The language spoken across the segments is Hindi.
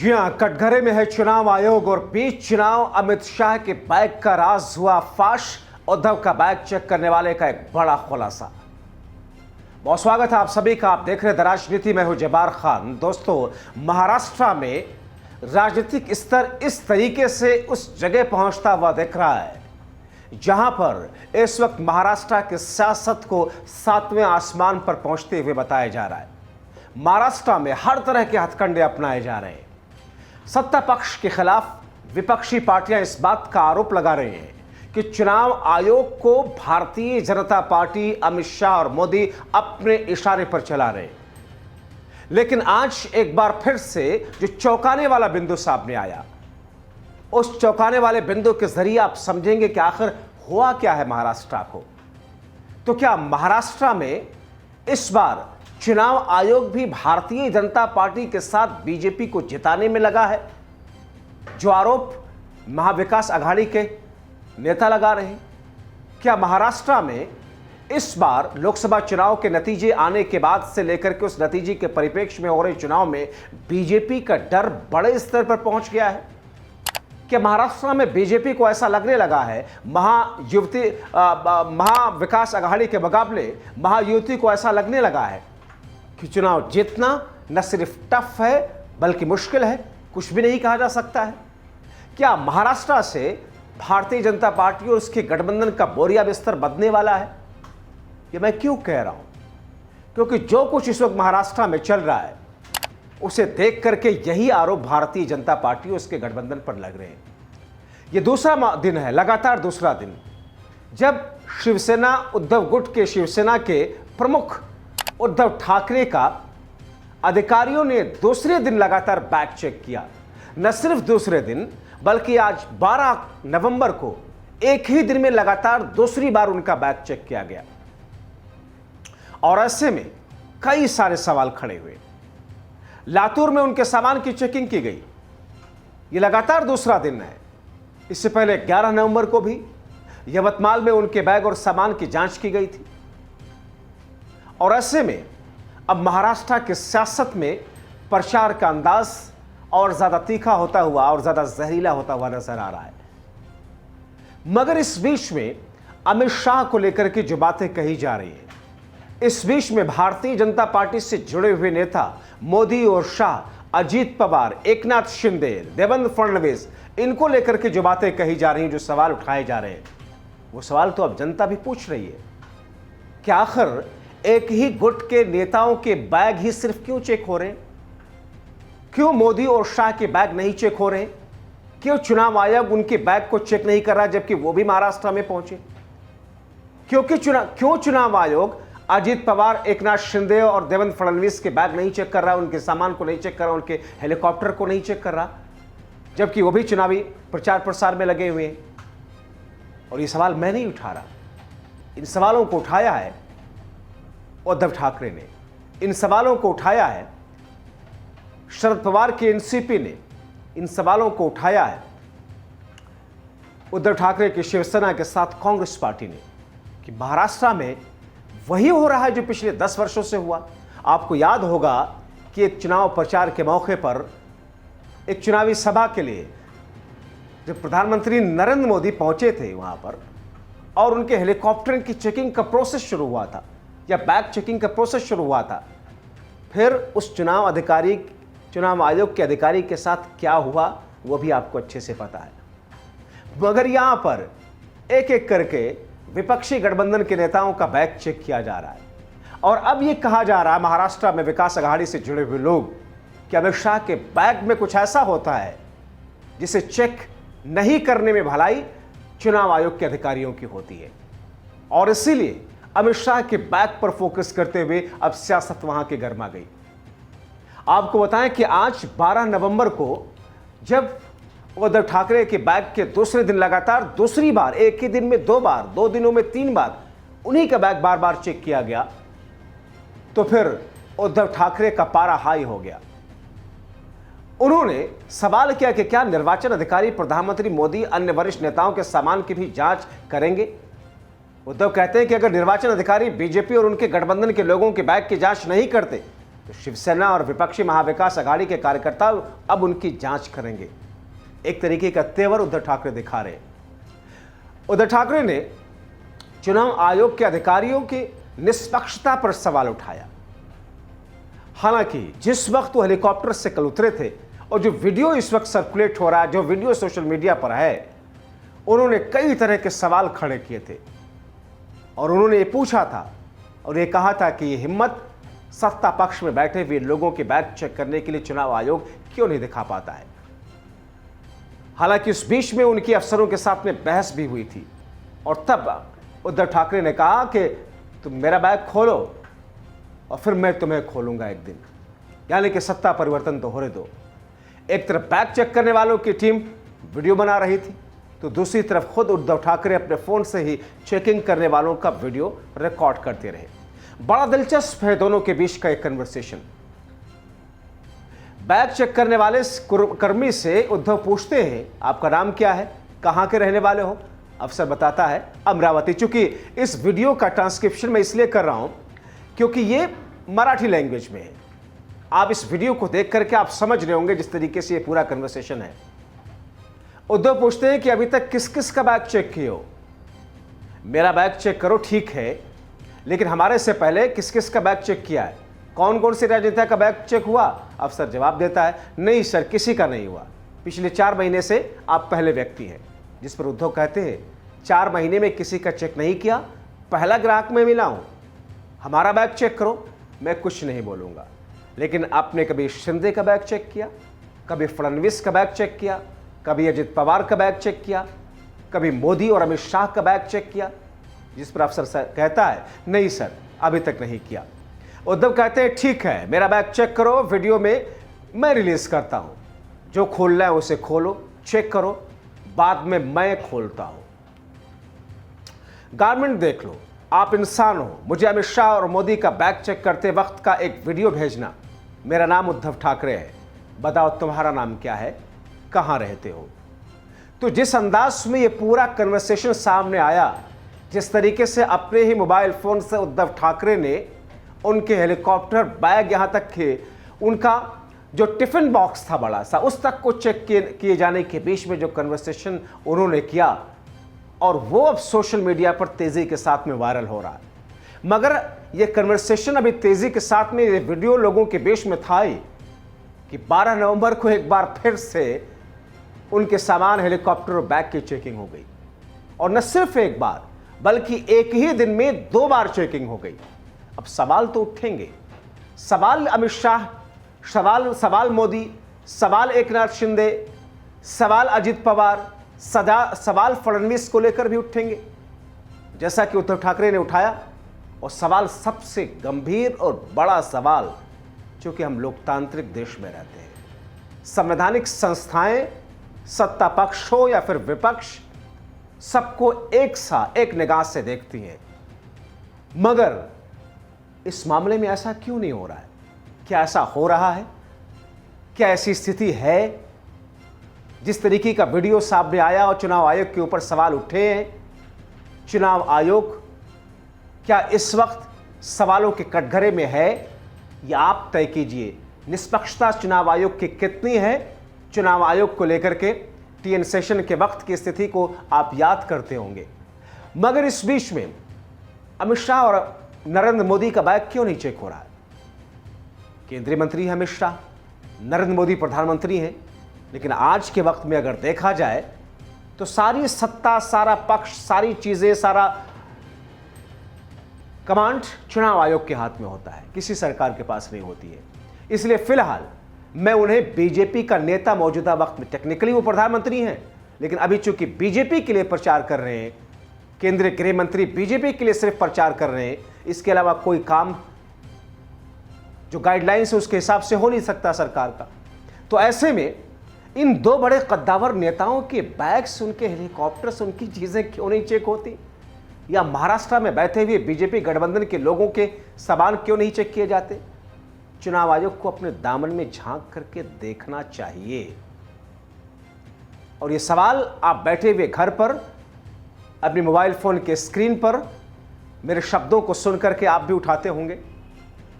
जी हां, कटघरे में है चुनाव आयोग और बीच चुनाव अमित शाह के बैग का राज हुआ फाश। उद्धव का बैग चेक करने वाले का एक बड़ा खुलासा। बहुत स्वागत है आप सभी का। आप देख रहे हैं द राजनीति में हूं जब्बार खान। दोस्तों, महाराष्ट्र में राजनीतिक स्तर इस तरीके से उस जगह पहुंचता हुआ दिख रहा है जहां पर इस वक्त महाराष्ट्र के सियासत को सातवें आसमान पर पहुंचते हुए बताया जा रहा है। महाराष्ट्र में हर तरह के हथकंडे अपनाए जा रहे हैं। सत्ता पक्ष के खिलाफ विपक्षी पार्टियां इस बात का आरोप लगा रही हैं कि चुनाव आयोग को भारतीय जनता पार्टी, अमित शाह और मोदी अपने इशारे पर चला रहे हैं। लेकिन आज एक बार फिर से जो चौंकाने वाला बिंदु सामने आया, उस चौंकाने वाले बिंदु के जरिए आप समझेंगे कि आखिर हुआ क्या है महाराष्ट्र को। तो क्या महाराष्ट्र में इस बार चुनाव आयोग भी भारतीय जनता पार्टी के साथ बीजेपी को जिताने में लगा है, जो आरोप महाविकास आघाड़ी के नेता लगा रहे हैं? क्या महाराष्ट्र में इस बार लोकसभा चुनाव के नतीजे आने के बाद से लेकर के उस नतीजे के परिप्रेक्ष्य में हो रहे चुनाव में बीजेपी का डर बड़े स्तर पर पहुंच गया है? क्या महाराष्ट्र में बीजेपी को ऐसा लगने लगा है, महाविकास आघाड़ी के मुकाबले महायुति को ऐसा लगने लगा है कि चुनाव जीतना न सिर्फ टफ है बल्कि मुश्किल है, कुछ भी नहीं कहा जा सकता है? क्या महाराष्ट्र से भारतीय जनता पार्टी और उसके गठबंधन का बोरिया बिस्तर बदलने वाला है? ये मैं क्यों कह रहा हूं? क्योंकि जो कुछ इस वक्त महाराष्ट्र में चल रहा है उसे देख करके यही आरोप भारतीय जनता पार्टी और उसके गठबंधन पर लग रहे हैं। ये दूसरा दिन है, लगातार दूसरा दिन, जब शिवसेना उद्धव गुट के शिवसेना के प्रमुख उद्धव ठाकरे का अधिकारियों ने दूसरे दिन लगातार बैग चेक किया। न सिर्फ दूसरे दिन बल्कि आज 12 नवंबर को एक ही दिन में लगातार दूसरी बार उनका बैग चेक किया गया। और ऐसे में कई सारे सवाल खड़े हुए। लातूर में उनके सामान की चेकिंग की गई, यह लगातार दूसरा दिन है। इससे पहले 11 नवंबर को भी यवतमाल में उनके बैग और सामान की जांच की गई थी। और ऐसे में अब महाराष्ट्र के सियासत में प्रचार का अंदाज और ज्यादा तीखा होता हुआ और ज्यादा जहरीला होता हुआ नजर आ रहा है। मगर इस बीच में अमित शाह को लेकर के जो बातें कही जा रही है, इस बीच में भारतीय जनता पार्टी से जुड़े हुए नेता मोदी और शाह, अजीत पवार, एकनाथ शिंदे, देवेंद्र फडणवीस, इनको लेकर के जो बातें कही जा रही हैं, जो सवाल उठाए जा रहे हैं, वो सवाल तो अब जनता भी पूछ रही है कि आखिर एक ही गुट के नेताओं के बैग ही सिर्फ क्यों चेक हो रहे हैं? क्यों मोदी और शाह के बैग नहीं चेक हो रहे? क्यों चुनाव आयोग उनके बैग को चेक नहीं कर रहा जबकि वो भी महाराष्ट्र में पहुंचे? क्यों चुनाव आयोग अजीत पवार, एकनाथ शिंदे और देवेंद्र फडणवीस के बैग नहीं चेक कर रहा, उनके सामान को नहीं चेक कर रहा, उनके हेलीकॉप्टर को नहीं चेक कर रहा, जबकि वो भी चुनावी प्रचार प्रसार में लगे हुए हैं? और ये सवाल मैं नहीं उठा रहा, इन सवालों को उठाया है उद्धव ठाकरे ने, इन सवालों को उठाया है शरद पवार के एनसीपी ने, इन सवालों को उठाया है उद्धव ठाकरे की शिवसेना के साथ कांग्रेस पार्टी ने कि महाराष्ट्र में वही हो रहा है जो पिछले 10 वर्षों से हुआ। आपको याद होगा कि एक चुनाव प्रचार के मौके पर एक चुनावी सभा के लिए जब प्रधानमंत्री नरेंद्र मोदी पहुंचे थे वहां पर और उनके हेलीकॉप्टर की चेकिंग का प्रोसेस शुरू हुआ था या बैग चेकिंग का प्रोसेस शुरू हुआ था, फिर उस चुनाव आयोग के अधिकारी के साथ क्या हुआ वो भी आपको अच्छे से पता है। मगर यहां पर एक एक करके विपक्षी गठबंधन के नेताओं का बैग चेक किया जा रहा है। और अब यह कहा जा रहा है महाराष्ट्र में विकास आघाड़ी से जुड़े हुए लोग कि अमित शाह के बैग में कुछ ऐसा होता है जिसे चेक नहीं करने में भलाई चुनाव आयोग के अधिकारियों की होती है। और इसीलिए अमित शाह के बैग पर फोकस करते हुए अब सियासत वहां के गर्मा गई। आपको बताएं कि आज 12 नवंबर को जब उद्धव ठाकरे के बैग के दूसरे दिन लगातार दूसरी बार, एक ही दिन में 2 बार, 2 दिनों में 3 बार उन्हीं का बैग बार बार चेक किया गया, तो फिर उद्धव ठाकरे का पारा हाई हो गया। उन्होंने सवाल किया कि क्या निर्वाचन अधिकारी प्रधानमंत्री मोदी अन्य वरिष्ठ नेताओं के सामान की भी जांच करेंगे? उद्धव कहते हैं कि अगर निर्वाचन अधिकारी बीजेपी और उनके गठबंधन के लोगों के बैग की जांच नहीं करते तो शिवसेना और विपक्षी महाविकास आघाड़ी के कार्यकर्ता अब उनकी जांच करेंगे। एक तरीके का तेवर उद्धव ठाकरे दिखा रहे हैं। उद्धव ठाकरे ने चुनाव आयोग के अधिकारियों की निष्पक्षता पर सवाल उठाया। हालांकि जिस वक्त वो हेलीकॉप्टर से कल उतरे थे और जो वीडियो इस वक्त सर्कुलेट हो रहा है, जो वीडियो सोशल मीडिया पर है, उन्होंने कई तरह के सवाल खड़े किए थे और उन्होंने ये पूछा था और ये कहा था कि ये हिम्मत सत्ता पक्ष में बैठे हुए लोगों के बैग चेक करने के लिए चुनाव आयोग क्यों नहीं दिखा पाता है। हालांकि उस बीच में उनकी अफसरों के साथ में बहस भी हुई थी और तब उद्धव ठाकरे ने कहा कि तुम मेरा बैग खोलो और फिर मैं तुम्हें खोलूंगा एक दिन, यानी कि सत्ता परिवर्तन तो होने दो। एक तरफ बैग चेक करने वालों की टीम वीडियो बना रही थी तो दूसरी तरफ खुद उद्धव ठाकरे अपने फोन से ही चेकिंग करने वालों का वीडियो रिकॉर्ड करते रहे। बड़ा दिलचस्प है दोनों के बीच का एक कन्वर्सेशन। बैग चेक करने वाले कर्मी से उद्धव पूछते हैं, आपका नाम क्या है, कहां के रहने वाले हो? अफसर बताता है अमरावती। चूंकि इस वीडियो का ट्रांसक्रिप्शन मैं इसलिए कर रहा हूं क्योंकि ये मराठी लैंग्वेज में है। आप इस वीडियो को देख करके आप समझ रहे होंगे जिस तरीके से ये पूरा कन्वर्सेशन है। उद्धव पूछते हैं कि अभी तक किस किस का बैग चेक किए हो? मेरा बैग चेक करो, ठीक है, लेकिन हमारे से पहले किस किस का बैग चेक किया है? कौन कौन से राजनेता का बैग चेक हुआ? अफसर जवाब देता है, नहीं सर, किसी का नहीं हुआ। पिछले 4 महीने से आप पहले व्यक्ति हैं। जिस पर उद्धव कहते हैं 4 महीने में किसी का चेक नहीं किया, पहला ग्राहक में मिला हूं, हमारा बैग चेक करो। मैं कुछ नहीं बोलूंगा, लेकिन आपने कभी शिंदे का बैग चेक किया, कभी फडणवीस का बैग चेक किया, कभी अजित पवार का बैग चेक किया, कभी मोदी और अमित शाह का बैग चेक किया? जिस पर अफसर कहता है, नहीं सर, अभी तक नहीं किया। उद्धव कहते हैं, ठीक है, मेरा बैग चेक करो, वीडियो में मैं रिलीज करता हूं, जो खोलना है उसे खोलो, चेक करो, बाद में मैं खोलता हूं। गारमेंट देख लो, आप इंसान हो, मुझे अमित शाह और मोदी का बैग चेक करते वक्त का एक वीडियो भेजना। मेरा नाम उद्धव ठाकरे है, बताओ तुम्हारा नाम क्या है, कहां रहते हो? तो जिस अंदाज में ये पूरा कन्वर्सेशन सामने आया, जिस तरीके से अपने ही मोबाइल फोन से उद्धव ठाकरे ने उनके हेलीकॉप्टर बैग यहां तक के उनका जो टिफिन बॉक्स था बड़ा सा, उस तक को चेक किए जाने के बीच में जो कन्वर्सेशन उन्होंने किया, और वो अब सोशल मीडिया पर तेजी के साथ में वायरल हो रहा है। मगर ये कन्वर्सेशन अभी तेजी के साथ में, ये वीडियो लोगों के बीच में था ही कि 12 नवंबर को एक बार फिर से उनके सामान, हेलीकॉप्टर और बैग की चेकिंग हो गई। और न सिर्फ एक बार, बल्कि एक ही दिन में 2 बार चेकिंग हो गई। अब सवाल तो उठेंगे, सवाल अमित शाह, सवाल मोदी, सवाल एकनाथ शिंदे, सवाल अजित पवार, सवाल फडणवीस को लेकर भी उठेंगे, जैसा कि उद्धव ठाकरे ने उठाया। और सवाल सबसे गंभीर और बड़ा सवाल, चूंकि हम लोकतांत्रिक देश में रहते हैं, संवैधानिक संस्थाएं, सत्ता पक्ष हो या फिर विपक्ष, सबको एक निगाह से देखती हैं। मगर इस मामले में ऐसा क्यों नहीं हो रहा है? क्या ऐसा हो रहा है? क्या ऐसी स्थिति है? जिस तरीके का वीडियो सामने आया और चुनाव आयोग के ऊपर सवाल उठे हैं, चुनाव आयोग क्या इस वक्त सवालों के कटघरे में है, या आप तय कीजिए निष्पक्षता चुनाव आयोग की कितनी है? चुनाव आयोग को लेकर के टीएन सेशन के वक्त की स्थिति को आप याद करते होंगे। मगर इस बीच में अमित शाह और नरेंद्र मोदी का बैग क्यों नहीं चेक हो रहा है? केंद्रीय मंत्री है अमित शाह, नरेंद्र मोदी प्रधानमंत्री हैं, लेकिन आज के वक्त में अगर देखा जाए तो सारी सत्ता, सारा पक्ष, सारी चीजें, सारा कमांड चुनाव आयोग के हाथ में होता है, किसी सरकार के पास नहीं होती है। इसलिए फिलहाल मैं उन्हें बीजेपी का नेता मौजूदा वक्त में, टेक्निकली वो प्रधानमंत्री हैं, लेकिन अभी चूंकि बीजेपी के लिए प्रचार कर रहे हैं, केंद्रीय गृह मंत्री बीजेपी के लिए सिर्फ प्रचार कर रहे हैं, इसके अलावा कोई काम जो गाइडलाइंस है उसके हिसाब से हो नहीं सकता सरकार का। तो ऐसे में इन 2 बड़े कद्दावर नेताओं के बैग्स, उनके हेलीकॉप्टर्स, उनकी चीजें क्यों नहीं चेक होती? या महाराष्ट्र में बैठे हुए बीजेपी गठबंधन के लोगों के सामान क्यों नहीं चेक किए जाते? चुनाव आयोग को अपने दामन में झांक करके देखना चाहिए। और ये सवाल आप बैठे हुए घर पर अपने मोबाइल फोन के स्क्रीन पर मेरे शब्दों को सुनकर के आप भी उठाते होंगे।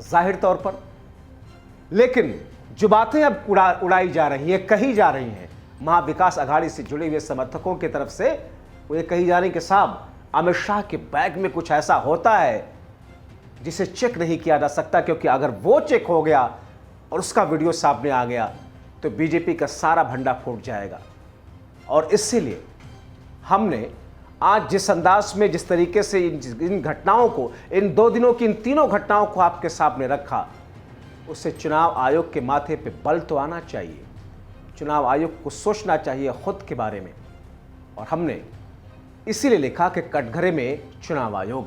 जाहिर तौर पर लेकिन जो बातें अब उड़ाई जा रही हैं, कही जा रही हैं महाविकास आघाड़ी से जुड़े हुए समर्थकों की तरफ से, वो ये कही जा रही कि साहब अमित शाह के बैग में कुछ ऐसा होता है जिसे चेक नहीं किया जा सकता, क्योंकि अगर वो चेक हो गया और उसका वीडियो सामने आ गया तो बीजेपी का सारा भंडा फूट जाएगा। और इसीलिए हमने आज जिस अंदाज में, जिस तरीके से इन घटनाओं को, इन 2 दिनों की इन तीनों घटनाओं को आपके सामने रखा, उससे चुनाव आयोग के माथे पे बल तो आना चाहिए। चुनाव आयोग को सोचना चाहिए खुद के बारे में। और हमने इसीलिए लिखा कि कटघरे में चुनाव आयोग,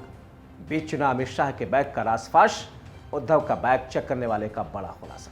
बीच चुनाव अमित शाह के बैग का रासफाश, उद्धव का बैग चेक करने वाले का बड़ा खुलासा।